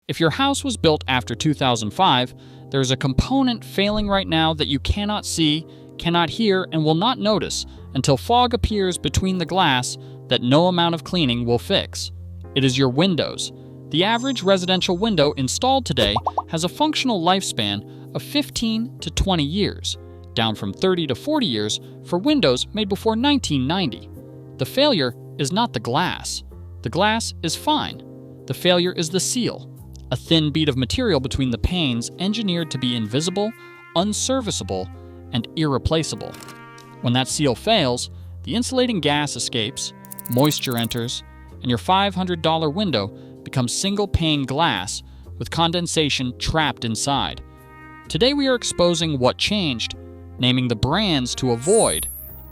If your house was built after 2005, there's a component failing right now that you cannot see, cannot hear, and will not notice until fog appears between the glass that no amount of cleaning will fix. It is your windows. The average residential window installed today has a functional lifespan of 15 to 20 years, down from 30 to 40 years for windows made before 1990. The failure is not the glass. The glass is fine. The failure is the seal, a thin bead of material between the panes engineered to be invisible, unserviceable, and irreplaceable. When that seal fails, the insulating gas escapes, moisture enters, and your $500 window becomes single-pane glass with condensation trapped inside. Today we are exposing what changed, naming the brands to avoid,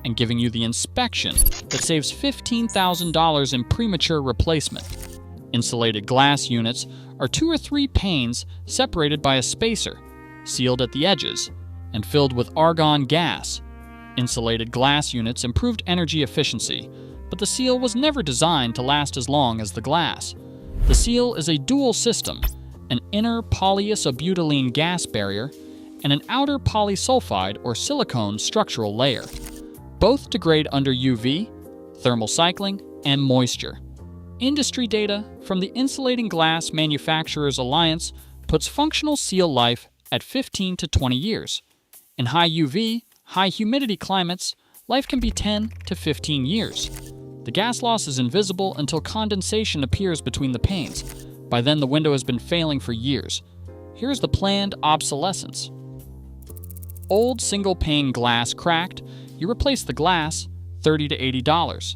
and giving you the inspection that saves $15,000 in premature replacement. Insulated glass units are 2 or 3 panes separated by a spacer, sealed at the edges, and filled with argon gas. Insulated glass units improved energy efficiency, but the seal was never designed to last as long as the glass. The seal is a dual system, an inner polyisobutylene gas barrier and an outer polysulfide or silicone structural layer. Both degrade under UV, thermal cycling, and moisture. Industry data from the Insulating Glass Manufacturers Alliance puts functional seal life at 15 to 20 years. In high UV, high humidity climates, life can be 10 to 15 years. The gas loss is invisible until condensation appears between the panes. By then, the window has been failing for years. Here's the planned obsolescence. Old single-pane glass cracked, you replace the glass, $30 to $80.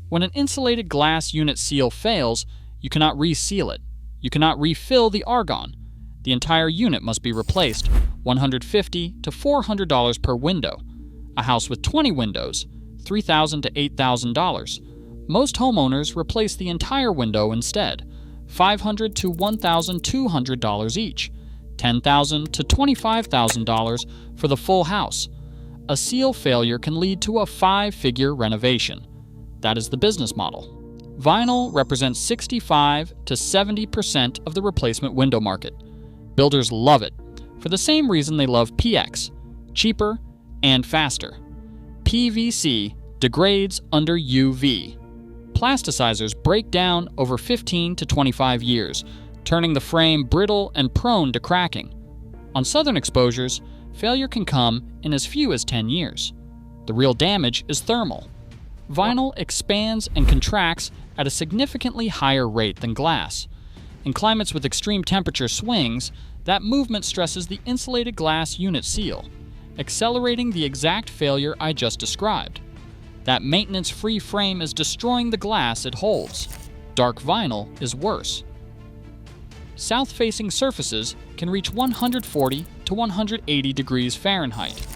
When an insulated glass unit seal fails, you cannot reseal it. You cannot refill the argon. The entire unit must be replaced, $150 to $400 per window. A house with 20 windows, $3,000 to $8,000. Most homeowners replace the entire window instead, $500 to $1,200 each, $10,000 to $25,000 for the full house. A seal failure can lead to a 5-figure renovation. That is the business model. Vinyl represents 65 to 70% of the replacement window market. Builders love it, for the same reason they love PX, cheaper and faster. PVC degrades under UV. Plasticizers break down over 15 to 25 years, turning the frame brittle and prone to cracking. On southern exposures, failure can come in as few as 10 years. The real damage is thermal. Vinyl expands and contracts at a significantly higher rate than glass. In climates with extreme temperature swings, that movement stresses the insulated glass unit seal, accelerating the exact failure I just described. That maintenance-free frame is destroying the glass it holds. Dark vinyl is worse. South-facing surfaces can reach 140 to 180 degrees Fahrenheit.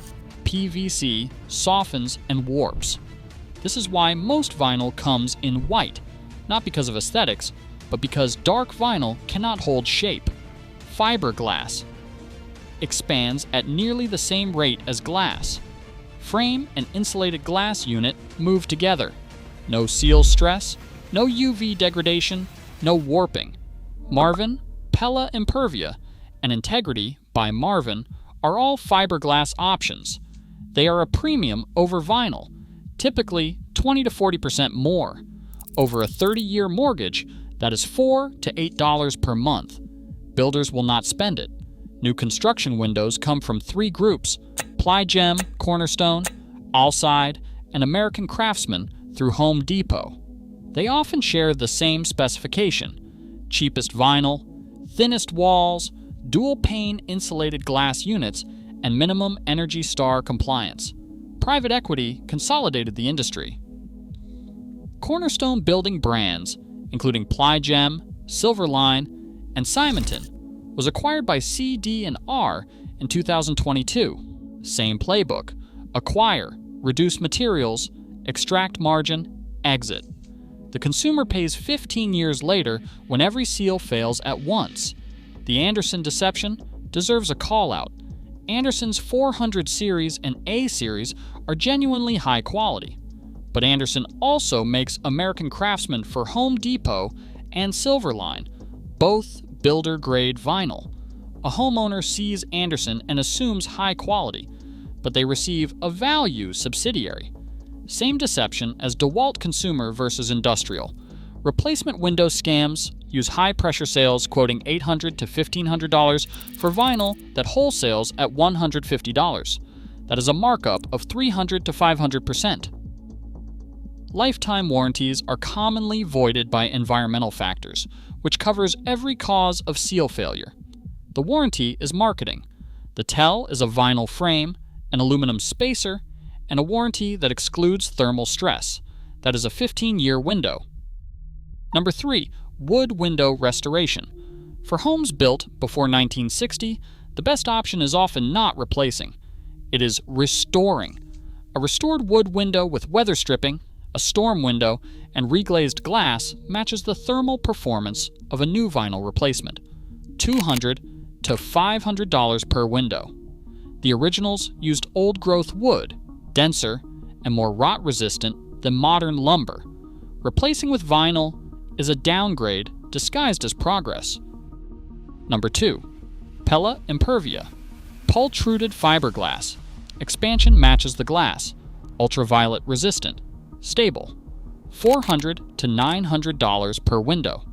PVC softens and warps. This is why most vinyl comes in white, not because of aesthetics, but because dark vinyl cannot hold shape. Fiberglass expands at nearly the same rate as glass. Frame and insulated glass unit move together. No seal stress, no UV degradation, no warping. Marvin, Pella Impervia, and Integrity by Marvin are all fiberglass options. They are a premium over vinyl, typically 20 to 40% more. Over a 30-year mortgage, that is $4 to $8 per month. Builders will not spend it. New construction windows come from 3 groups: Ply-Gem, Cornerstone, Allside, and American Craftsman through Home Depot. They often share the same specification: cheapest vinyl, thinnest walls, dual-pane insulated glass units, and minimum Energy Star compliance. Private equity consolidated the industry. Cornerstone building brands, including Ply-Gem, Silverline, and Simonton, was acquired by CD&R in 2022. Same playbook: acquire, reduce materials, extract margin, exit. The consumer pays 15 years later when every seal fails at once. The Anderson deception deserves a call-out. Anderson's 400 series and A series are genuinely high quality. But Anderson also makes American Craftsman for Home Depot and Silverline, both builder-grade vinyl. A homeowner sees Andersen and assumes high quality, but they receive a value subsidiary. Same deception as DeWalt consumer versus industrial. Replacement window scams use high-pressure sales quoting $800 to $1,500 for vinyl that wholesales at $150. That is a markup of 300 to 500%. Lifetime warranties are commonly voided by environmental factors, which covers every cause of seal failure. The warranty is marketing. The tell is a vinyl frame, an aluminum spacer, and a warranty that excludes thermal stress. That is a 15-year window. Number 3. Wood window restoration. For homes built before 1960, the best option is often not replacing. It is restoring. A restored wood window with weather stripping, a storm window, and reglazed glass matches the thermal performance of a new vinyl replacement. $200 to $500 per window. The originals used old-growth wood, denser and more rot-resistant than modern lumber. Replacing with vinyl is a downgrade disguised as progress. Number 2. Pella Impervia. Pultruded fiberglass. Expansion matches the glass. Ultraviolet resistant. Stable. $400 to $900 per window.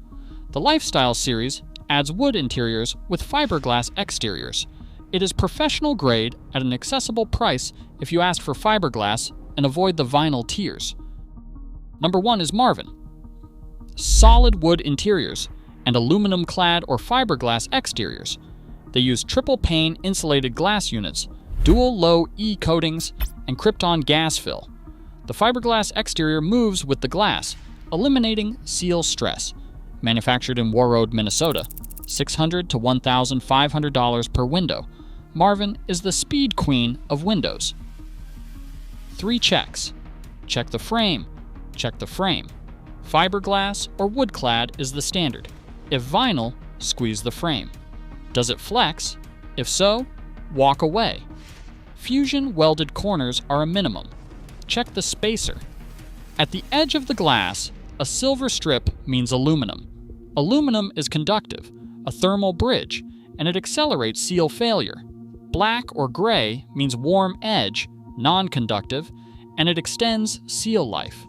The Lifestyle series adds wood interiors with fiberglass exteriors. It is professional grade at an accessible price if you ask for fiberglass and avoid the vinyl tiers. Number 1 is Marvin. Solid wood interiors and aluminum-clad or fiberglass exteriors. They use triple-pane insulated glass units, dual low E coatings, and Krypton gas fill. The fiberglass exterior moves with the glass, eliminating seal stress. Manufactured in Warroad, Minnesota. $600 to $1,500 per window. Marvin is the speed queen of windows. 3 checks. Check the frame. Check the frame. Fiberglass or wood-clad is the standard. If vinyl, squeeze the frame. Does it flex? If so, walk away. Fusion welded corners are a minimum. Check the spacer. At the edge of the glass, a silver strip means aluminum. Aluminum is conductive, a thermal bridge, and it accelerates seal failure. Black or gray means warm edge, non-conductive, and it extends seal life.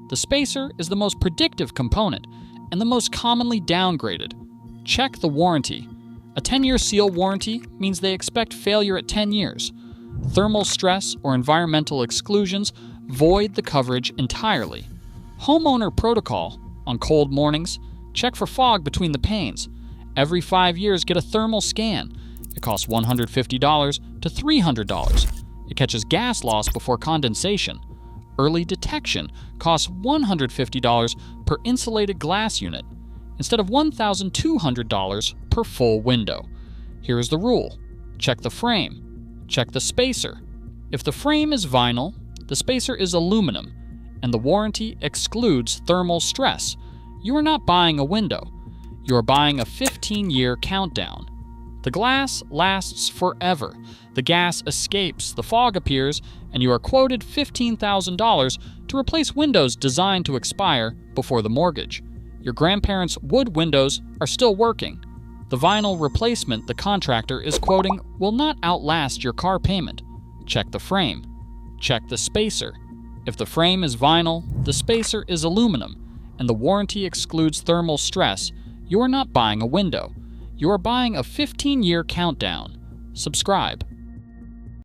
The spacer is the most predictive component and the most commonly downgraded. Check the warranty. A 10-year seal warranty means they expect failure at 10 years. Thermal stress or environmental exclusions void the coverage entirely. Homeowner protocol: on cold mornings, check for fog between the panes. Every 5 years, get a thermal scan. It costs $150 to $300. It catches gas loss before condensation. Early detection costs $150 per insulated glass unit, instead of $1,200 per full window. Here is the rule: check the frame. Check the spacer. If the frame is vinyl, the spacer is aluminum, and the warranty excludes thermal stress, you are not buying a window. You are buying a 15-year countdown. The glass lasts forever. The gas escapes, the fog appears, and you are quoted $15,000 to replace windows designed to expire before the mortgage. Your grandparents' wood windows are still working. The vinyl replacement the contractor is quoting will not outlast your car payment. Check the frame. Check the spacer. If the frame is vinyl, the spacer is aluminum, and the warranty excludes thermal stress, you are not buying a window. You are buying a 15-year countdown. Subscribe.